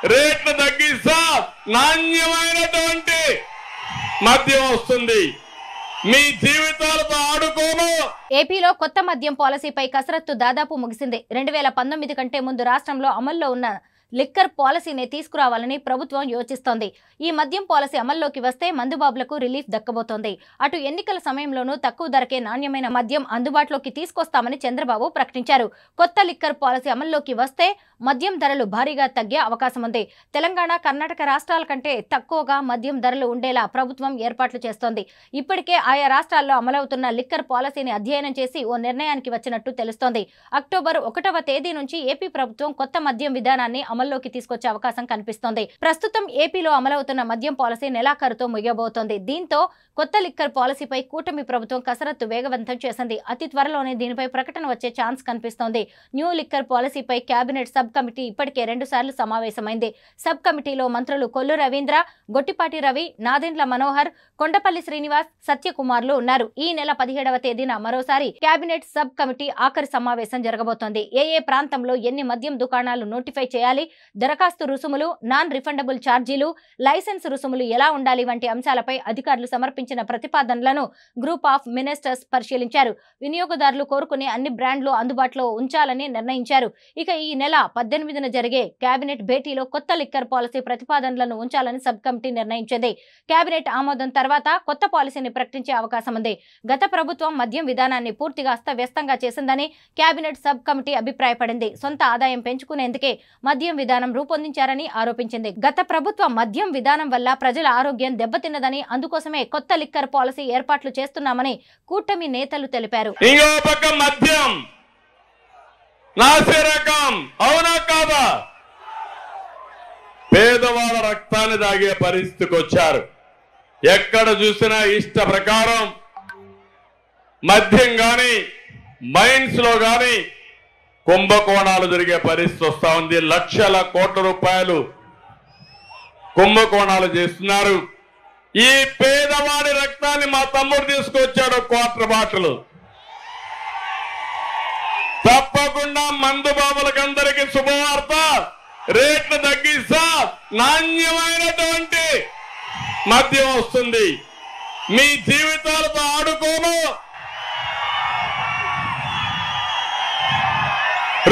రేట్లు తగ్గిస్తా నాణ్యమైనటువంటి మద్యం వస్తుంది. మీ జీవితాలతో ఆడుకోను. ఏపీలో కొత్త మద్యం పాలసీపై కసరత్తు దాదాపు ముగిసింది. 2019 కంటే ముందు రాష్ట్రంలో అమల్లో ఉన్న లిక్కర్ పాలసీని తీసుకురావాలని ప్రభుత్వం యోచిస్తోంది. ఈ మద్యం పాలసీ అమల్లోకి వస్తే మందుబాబులకు రిలీఫ్ దక్కబోతోంది. అటు ఎన్నికల సమయంలోనూ తక్కువ ధరకే నాణ్యమైన మద్యం అందుబాటులోకి తీసుకొస్తామని చంద్రబాబు ప్రకటించారు. కొత్త లిక్కర్ పాలసీ అమల్లోకి వస్తే మద్యం ధరలు భారీగా తగ్గే అవకాశం ఉంది. తెలంగాణ, కర్ణాటక రాష్ట్రాల కంటే తక్కువగా మద్యం ధరలు ఉండేలా ప్రభుత్వం ఏర్పాట్లు చేస్తోంది. ఇప్పటికే ఆయా రాష్ట్రాల్లో అమలవుతున్న లిక్కర్ పాలసీని అధ్యయనం చేసి ఓ నిర్ణయానికి వచ్చినట్టు తెలుస్తోంది. అక్టోబర్ 1వ తేదీ నుంచి ఏపీ ప్రభుత్వం కొత్త మద్యం విధానాన్ని అమల్లోకి తీసుకొచ్చే అవకాశం కనిపిస్తోంది. ప్రస్తుతం ఏపీలో అమలవుతున్న మద్యం పాలసీ నెలాఖరుతో ముగియబోతోంది. దీంతో కొత్త లిక్కర్ పాలసీపై కూటమి ప్రభుత్వం కసరత్తు వేగవంతం చేసింది. అతి త్వరలోనే దీనిపై ప్రకటన వచ్చే ఛాన్స్ కనిపిస్తోంది. న్యూ లిక్కర్ పాలసీపై కేబినెట్ సబ్ కమిటీ ఇప్పటికే 2 సార్లు సమావేశమైంది. సబ్ కమిటీలో మంత్రులు కొల్లు రవీంద్ర, గొట్టిపాటి రవి, నాదెండ్ల మనోహర్, కొండపల్లి శ్రీనివాస్, సత్యకుమార్లు ఉన్నారు. ఈ నెల 17వ తేదీన మరోసారి కేబినెట్ సబ్ కమిటీ ఆఖరి సమావేశం జరగబోతోంది. ఏ ప్రాంతంలో ఎన్ని మద్యం దుకాణాలు నోటిఫై చేయాలి, దరఖాస్తు రుసుములు, నాన్ రిఫండబుల్ ఛార్జీలు, లైసెన్స్ రుసుములు ఎలా ఉండాలి వంటి అంశాలపై అధికారులు సమర్పించిన ప్రతిపాదనలను గ్రూప్ ఆఫ్ మినిస్టర్స్ పరిశీలించారు. వినియోగదారులు కోరుకునే అన్ని బ్రాండ్లు అందుబాటులో ఉంచాలని నిర్ణయించారు. ఇక ఈ నెల 18న జరిగే కేబినెట్ భేటీలో కొత్త లిక్కర్ పాలసీ ప్రతిపాదనలను ఉంచాలని సబ్ కమిటీ నిర్ణయించింది. కేబినెట్ ఆమోదం తర్వాత కొత్త పాలసీని ప్రకటించే అవకాశం ఉంది. గత ప్రభుత్వం మద్యం విధానాన్ని పూర్తిగా అస్తవ్యస్తంగా చేసిందని కేబినెట్ సబ్ కమిటీ అభిప్రాయపడింది. సొంత ఆదాయం పెంచుకునేందుకే మద్యం విధానం రూపొందించారని ఆరోపించింది. గత ప్రభుత్వ మద్యం విధానం వల్ల ప్రజల ఆరోగ్యం దెబ్బతిన్నదని, అందుకోసమే కొత్త లిక్కర్ పాలసీ ఏర్పాట్లు చేస్తున్నామని కూటమి నేతలు తెలిపారు. పేదవాళ్ళ రక్తాన్ని తాగే పరిస్థితికి వచ్చారు. ఎక్కడ చూసినా ఇష్ట ప్రకారం మద్యం గాని, మైన్స్ లో గాని కుంభకోణాలు జరిగే పరిస్థితి వస్తా ఉంది. లక్షల కోట్ల రూపాయలు కుంభకోణాలు చేస్తున్నారు. ఈ పేదవాడి రక్తాన్ని మా తమ్ముడు తీసుకొచ్చాడు. క్వార్టర్ బాటిల్ తప్పకుండా మందు బాబులకందరికీ శుభవార్త. రేట్లు తగ్గిస్తా నాణ్యమైనటువంటి మద్యం వస్తుంది. మీ జీవితాలతో ఆడుకోను.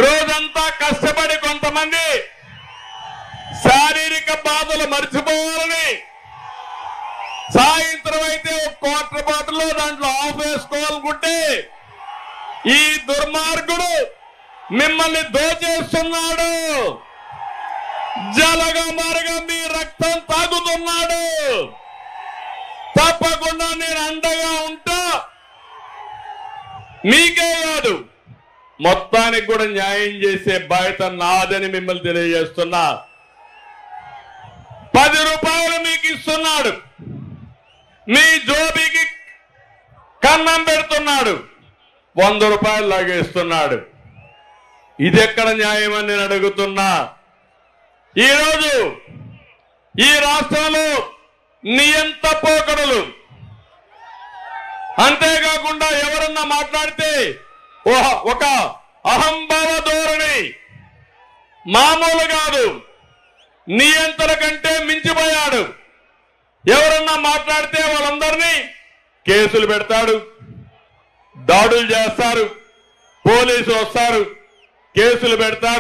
రోజంతా కష్టపడి కొంతమంది శారీరక బాధలు మర్చిపోవాలని సాయంత్రం అయితే ఒక క్వార్టర్ బాటిల్ దాంట్లో ఆఫ్ వేసుకోవాలనుకుంటే ఈ దుర్మార్గుడు మిమ్మల్ని దోచేస్తున్నాడు. జలగా మారగా మీ రక్తం తాగుతున్నాడు. తప్పకుండా నేను అండగా ఉంటా. మీకే కాదు, మొత్తానికి కూడా న్యాయం చేసే బాధ్యత నాదని మిమ్మల్ని తెలియజేస్తున్నా. 10 రూపాయలు మీకు ఇస్తున్నాడు, మీ జోబీకి కన్నం పెడుతున్నాడు, 100 రూపాయలు లాగేస్తున్నాడు. ఇది ఎక్కడ న్యాయం అని నేను అడుగుతున్నా. ఈరోజు ఈ రాష్ట్రంలో నియంత పోకడలు, అంతేకాకుండా ఎవరన్నా మాట్లాడితే ఒక అహంభావ ధోరణి, మామూలు కాదు, నియంత్రణ కంటే మించిపోయాడు. ఎవరన్నా మాట్లాడితే వాళ్ళందరినీ కేసులు పెడతాడు, దాడులు చేస్తారు, పోలీసులు వస్తారు, కేసులు పెడతారు.